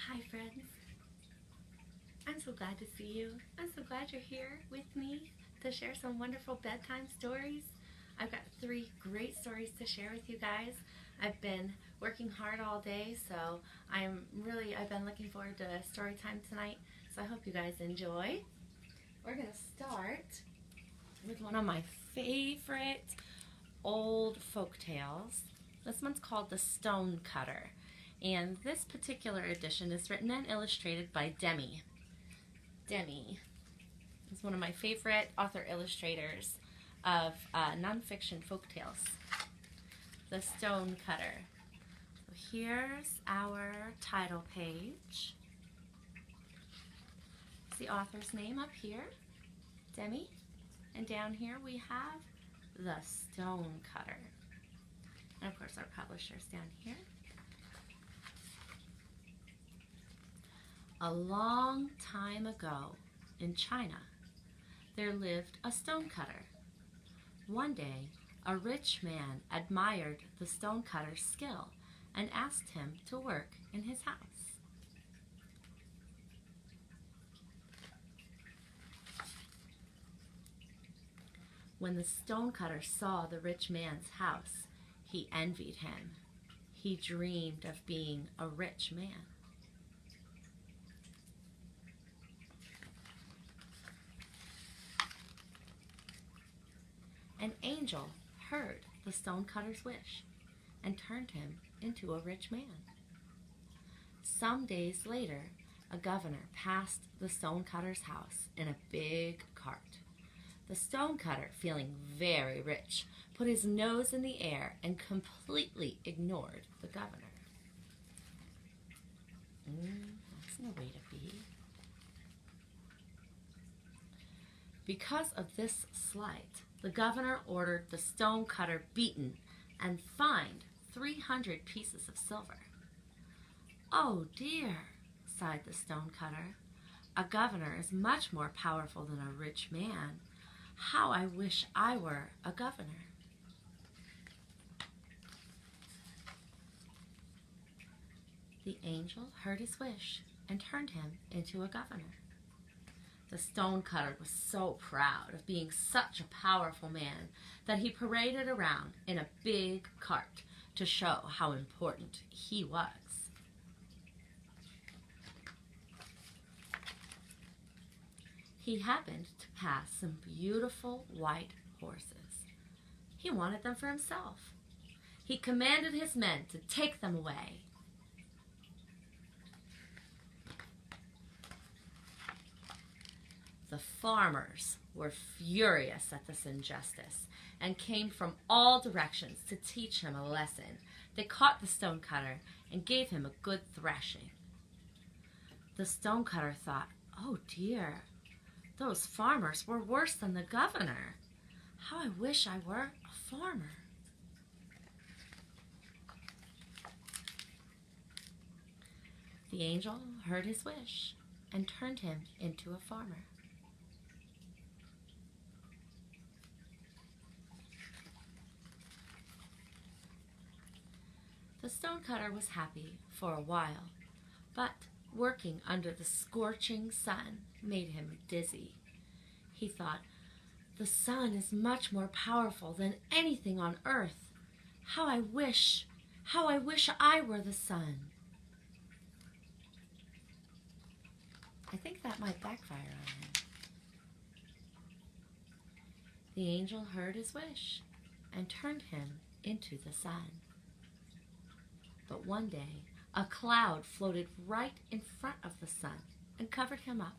Hi friends, I'm so glad to see you. I'm so glad you're here with me to share some wonderful bedtime stories. I've got 3 great stories to share with you guys. I've been working hard all day, so I've been looking forward to story time tonight, so I hope you guys enjoy. We're going to start with one of my favorite old folk tales. This one's called The Stone Cutter. And this particular edition is written and illustrated by Demi. Demi is one of my favorite author-illustrators of nonfiction folktales. The Stone Cutter. So here's our title page. It's the author's name up here, Demi. And down here we have The Stone Cutter. And of course our publisher's down here. A long time ago in China, there lived a stonecutter. One day, a rich man admired the stonecutter's skill and asked him to work in his house. When the stonecutter saw the rich man's house, he envied him. He dreamed of being a rich man. An angel heard the stonecutter's wish and turned him into a rich man. Some days later, a governor passed the stonecutter's house in a big cart. The stonecutter, feeling very rich, put his nose in the air and completely ignored the governor. That's no way to be. Because of this slight, the governor ordered the stonecutter beaten and fined 300 pieces of silver. "Oh dear," sighed the stonecutter. "A governor is much more powerful than a rich man. How I wish I were a governor." The angel heard his wish and turned him into a governor. The stonecutter was so proud of being such a powerful man that he paraded around in a big cart to show how important he was. He happened to pass some beautiful white horses. He wanted them for himself. He commanded his men to take them away. The farmers were furious at this injustice and came from all directions to teach him a lesson. They caught the stonecutter and gave him a good thrashing. The stonecutter thought, "Oh dear, those farmers were worse than the governor. How I wish I were a farmer." The angel heard his wish and turned him into a farmer. The stonecutter was happy for a while, but working under the scorching sun made him dizzy. He thought, "The sun is much more powerful than anything on earth. How I wish I were the sun." I think that might backfire on him. The angel heard his wish and turned him into the sun. But one day, a cloud floated right in front of the sun and covered him up.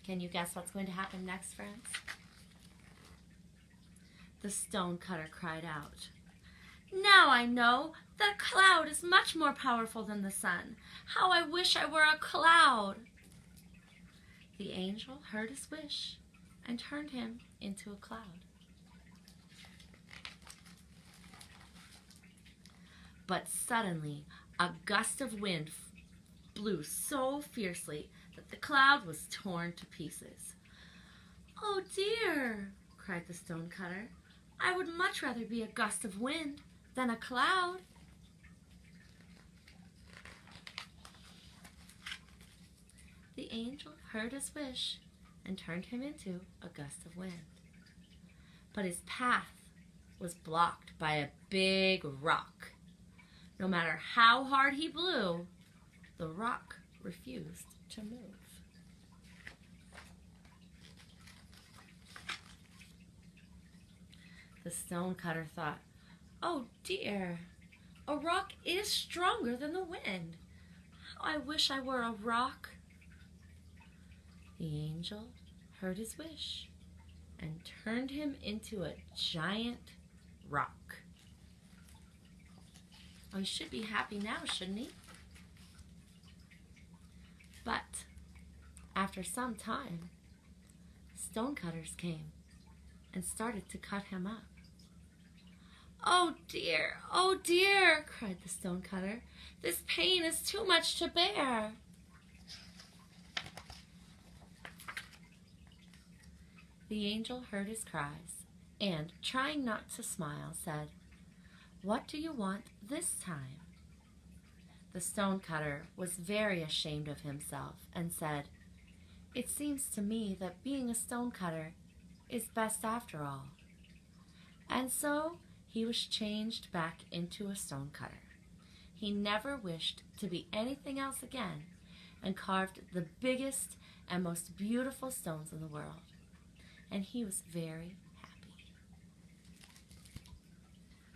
Can you guess what's going to happen next, friends? The stonecutter cried out, "Now I know! The cloud is much more powerful than the sun. How I wish I were a cloud!" The angel heard his wish and turned him into a cloud. But suddenly, a gust of wind blew so fiercely that the cloud was torn to pieces. "Oh dear," cried the stonecutter. "I would much rather be a gust of wind than a cloud." The angel heard his wish and turned him into a gust of wind. But his path was blocked by a big rock. No matter how hard he blew, the rock refused to move. The stonecutter thought, "Oh dear, a rock is stronger than the wind. How I wish I were a rock." The angel heard his wish and turned him into a giant rock. Oh, he should be happy now, shouldn't he? But after some time, stonecutters came and started to cut him up. "Oh dear," cried the stonecutter. "This pain is too much to bear." The angel heard his cries and, trying not to smile, said, "What do you want this time?" The stonecutter was very ashamed of himself and said, "It seems to me that being a stonecutter is best after all." And so he was changed back into a stonecutter. He never wished to be anything else again and carved the biggest and most beautiful stones in the world. And he was very happy.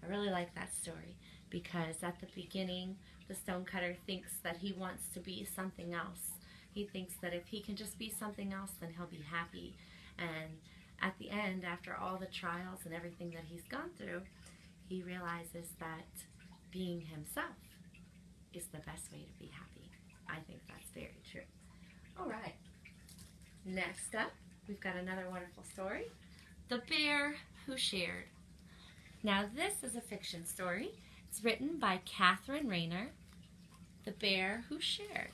I really like that story because at the beginning, the stonecutter thinks that he wants to be something else. He thinks that if he can just be something else, then he'll be happy. And at the end, after all the trials and everything that he's gone through, he realizes that being himself is the best way to be happy. I think that's very true. All right. Next up, we've got another wonderful story, The Bear Who Shared. Now this is a fiction story. It's written by Catherine Rayner, The Bear Who Shared.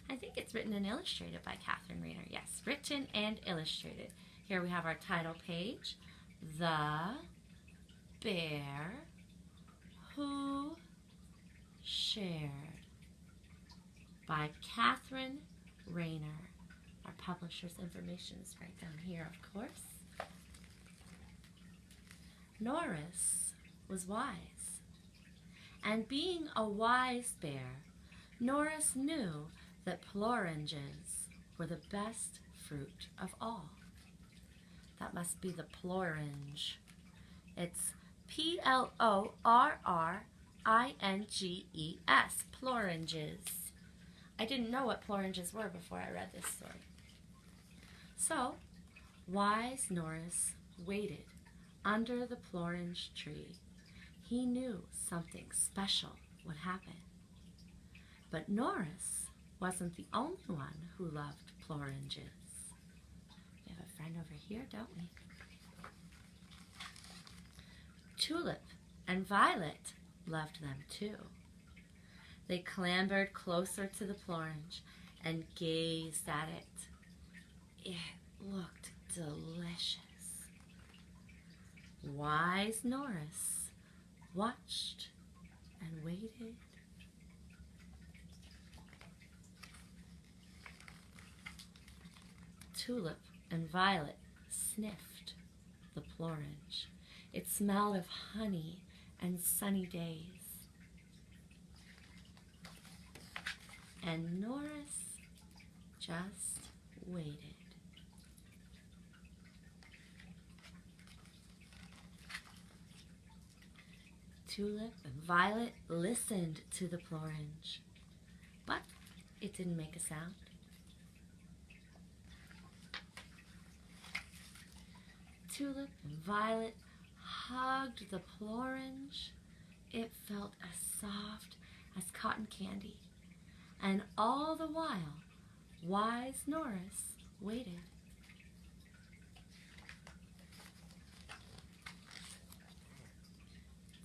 I think it's written and illustrated by Catherine Rayner. Yes, written and illustrated. Here we have our title page, The Bear Who Shared, by Catherine Rayner. Our publisher's information is right down here, of course. Norris was wise, and being a wise bear, Norris knew that ploranges were the best fruit of all. That must be the plorange. It's Plorringes, ploranges. I didn't know what ploranges were before I read this story. So, wise Norris waited under the plorange tree. He knew something special would happen. But Norris wasn't the only one who loved ploranges. We have a friend over here, don't we? Tulip and Violet loved them too. They clambered closer to the plorange and gazed at it. It looked delicious. Wise Norris watched and waited. Tulip and Violet sniffed the plorange. It smelled of honey and sunny days. And Norris just waited. Tulip and Violet listened to the plorange, but it didn't make a sound. Tulip and Violet hugged the plorange. It felt as soft as cotton candy. And all the while, wise Norris waited.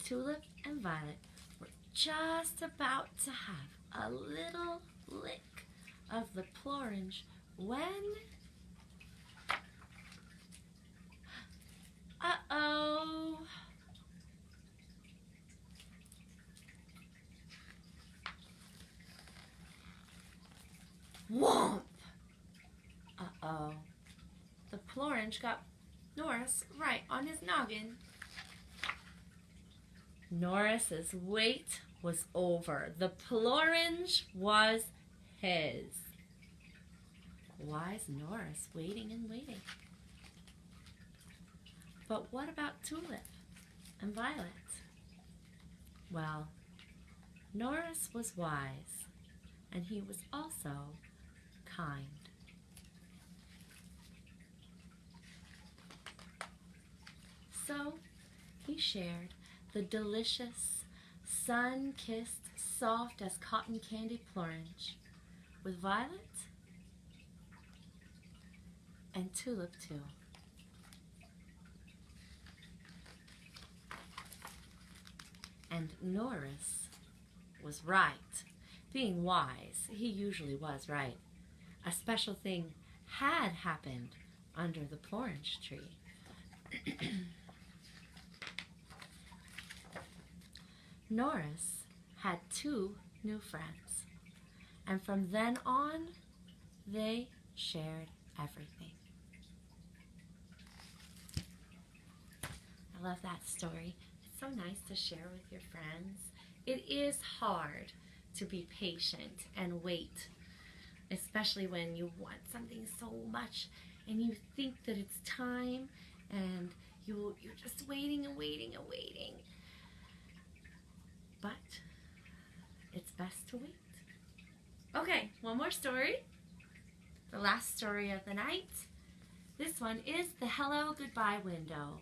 Tulip and Violet were just about to have a little lick of the plorange when... Uh-oh! Plorange got Norris right on his noggin. Norris's wait was over. The Plorange was his. Why's Norris waiting and waiting? But what about Tulip and Violet? Well, Norris was wise, and he was also kind. So he shared the delicious, sun-kissed, soft as cotton candy Plorange with Violet and Tulip too. And Norris was right. Being wise, he usually was right. A special thing had happened under the Plorange tree. Norris had 2 new friends, and from then on, they shared everything. I love that story. It's so nice to share with your friends. It is hard to be patient and wait, especially when you want something so much and you think that it's time and you're just waiting and waiting and waiting. But it's best to wait. Okay, one more story. The last story of the night. This one is the Hello Goodbye window.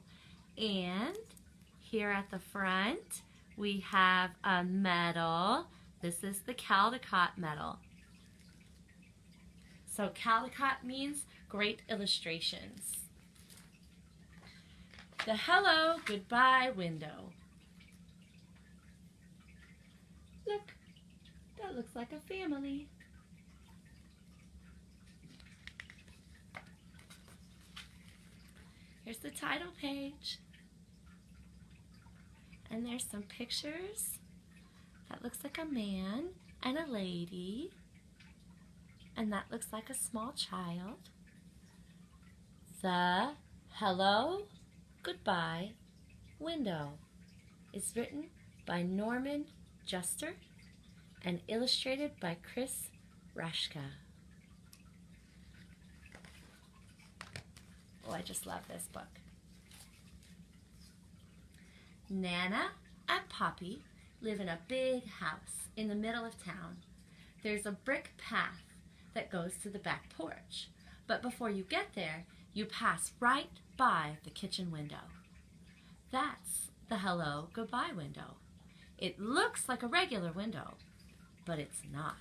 And here at the front, we have a medal. This is the Caldecott medal. So Caldecott means great illustrations. The Hello Goodbye window. Look, that looks like a family. Here's the title page. And there's some pictures. That looks like a man and a lady. And that looks like a small child. The Hello Goodbye window is written by Norman Juster and illustrated by Chris Rashka. Oh, I just love this book. Nana and Poppy live in a big house in the middle of town. There's a brick path that goes to the back porch, but before you get there, you pass right by the kitchen window. That's the Hello Goodbye window. It looks like a regular window, but it's not.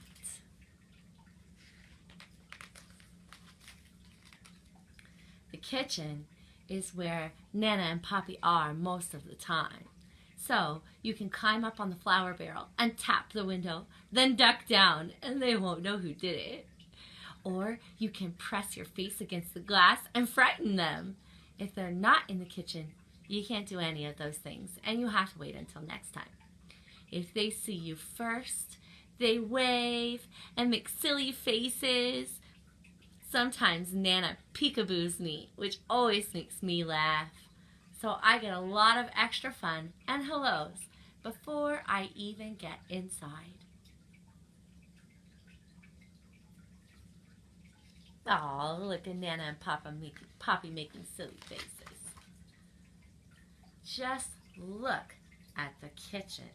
The kitchen is where Nana and Poppy are most of the time. So you can climb up on the flour barrel and tap the window, then duck down, and they won't know who did it. Or you can press your face against the glass and frighten them. If they're not in the kitchen, you can't do any of those things, and you have to wait until next time. If they see you first, they wave and make silly faces. Sometimes Nana peekaboos me, which always makes me laugh. So I get a lot of extra fun and hellos before I even get inside. Oh, look at Nana and Poppy making silly faces. Just look at the kitchen.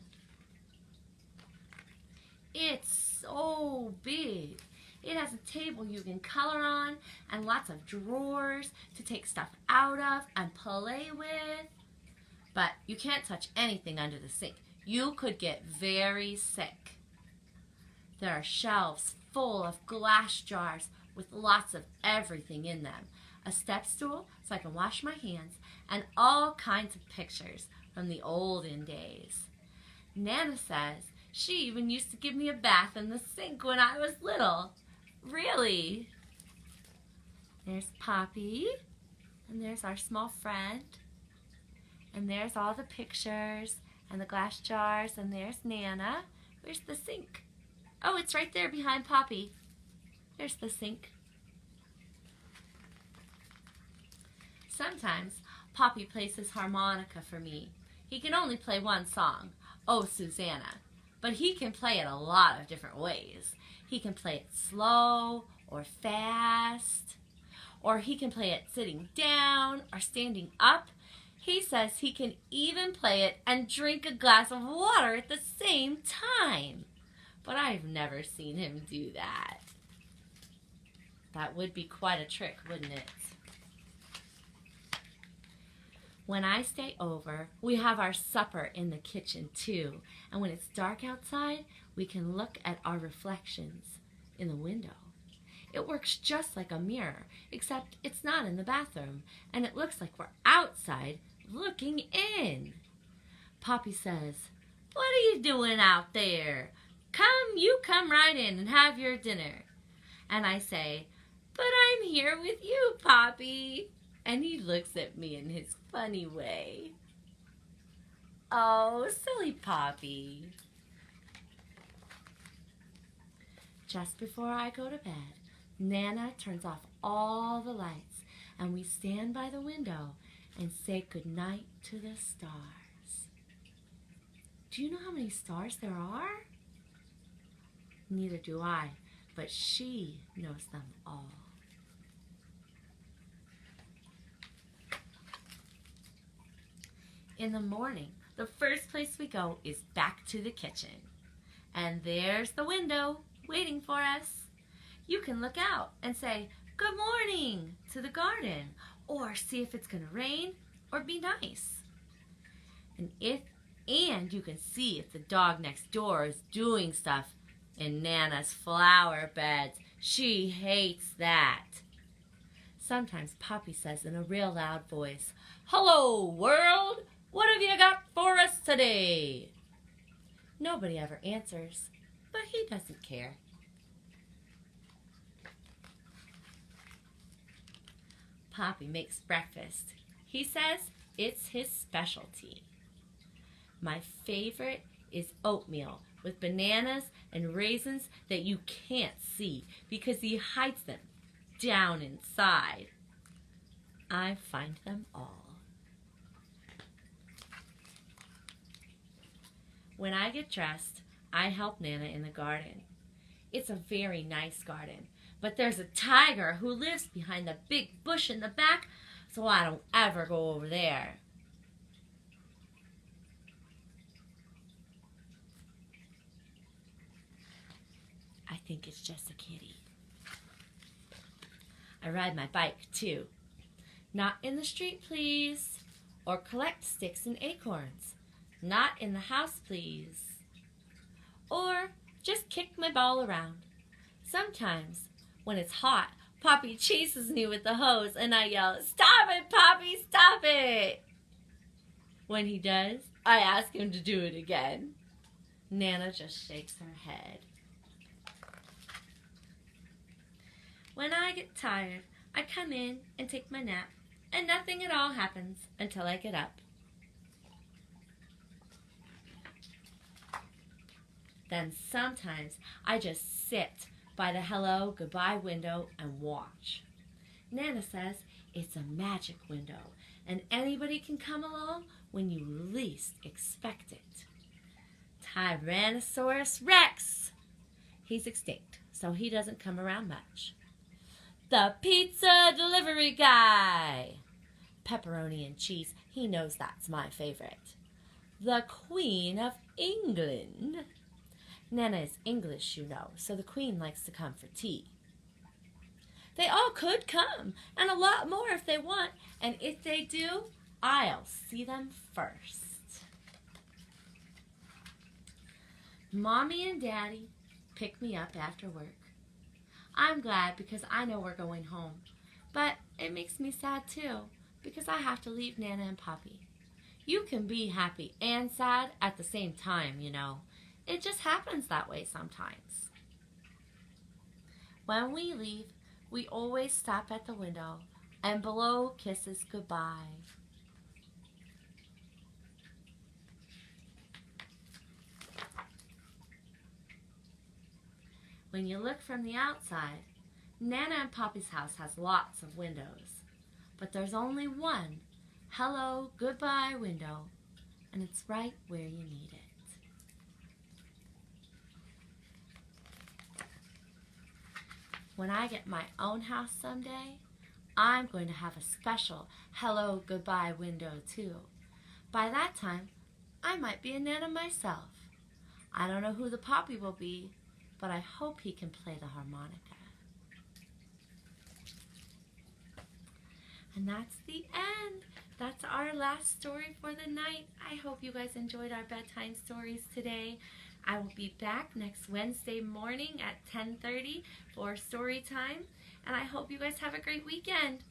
It's so big. It has a table you can color on and lots of drawers to take stuff out of and play with. But you can't touch anything under the sink. You could get very sick. There are shelves full of glass jars with lots of everything in them. A step stool so I can wash my hands, and all kinds of pictures from the olden days. Nana says she even used to give me a bath in the sink when I was little. Really? There's Poppy, and there's our small friend, and there's all the pictures and the glass jars, and there's Nana. Where's the sink? Oh, it's right there behind Poppy. There's the sink. Sometimes Poppy plays his harmonica for me. He can only play one song, Oh Susanna, but he can play it a lot of different ways. He can play it slow or fast, or he can play it sitting down or standing up. He says he can even play it and drink a glass of water at the same time. But I've never seen him do that. That would be quite a trick, wouldn't it? When I stay over, we have our supper in the kitchen too. And when it's dark outside, we can look at our reflections in the window. It works just like a mirror, except it's not in the bathroom, and it looks like we're outside looking in. Poppy says, "What are you doing out there? You come right in and have your dinner." And I say, "But I'm here with you, Poppy." And he looks at me in his funny way. Oh, silly Poppy. Just before I go to bed, Nana turns off all the lights, and we stand by the window and say goodnight to the stars. Do you know how many stars there are? Neither do I, but she knows them all. In the morning, the first place we go is back to the kitchen. And there's the window waiting for us. You can look out and say, "Good morning" to the garden, or see if it's going to rain or be nice. And you can see if the dog next door is doing stuff in Nana's flower beds. She hates that. Sometimes Poppy says in a real loud voice, "Hello, world! What have you got for us today?" Nobody ever answers, but he doesn't care. Poppy makes breakfast. He says it's his specialty. My favorite is oatmeal with bananas and raisins that you can't see because he hides them down inside. I find them all. When I get dressed, I help Nana in the garden. It's a very nice garden, but there's a tiger who lives behind the big bush in the back, so I don't ever go over there. I think it's just a kitty. I ride my bike too. Not in the street, please. Or collect sticks and acorns. Not in the house, please. Or just kick my ball around. Sometimes, when it's hot, Poppy chases me with the hose and I yell, "Stop it, Poppy, stop it!" When he does, I ask him to do it again. Nana just shakes her head. When I get tired, I come in and take my nap, and nothing at all happens until I get up. Then sometimes I just sit by the hello, goodbye window and watch. Nana says it's a magic window and anybody can come along when you least expect it. Tyrannosaurus Rex! He's extinct, so he doesn't come around much. The pizza delivery guy! Pepperoni and cheese, he knows that's my favorite. The Queen of England! Nana is English, you know, so the Queen likes to come for tea. They all could come, and a lot more if they want, and if they do, I'll see them first. Mommy and Daddy pick me up after work. I'm glad because I know we're going home, but it makes me sad too because I have to leave Nana and Poppy. You can be happy and sad at the same time, you know. It just happens that way sometimes. When we leave, we always stop at the window and blow kisses goodbye. When you look from the outside, Nana and Poppy's house has lots of windows. but there's only one hello, goodbye window, and it's right where you need it. When I get my own house someday, I'm going to have a special hello, goodbye window too. By that time, I might be a Nana myself. I don't know who the Poppy will be, but I hope he can play the harmonica. And that's the end. That's our last story for the night. I hope you guys enjoyed our bedtime stories today. I will be back next Wednesday morning at 10:30 for story time. And I hope you guys have a great weekend.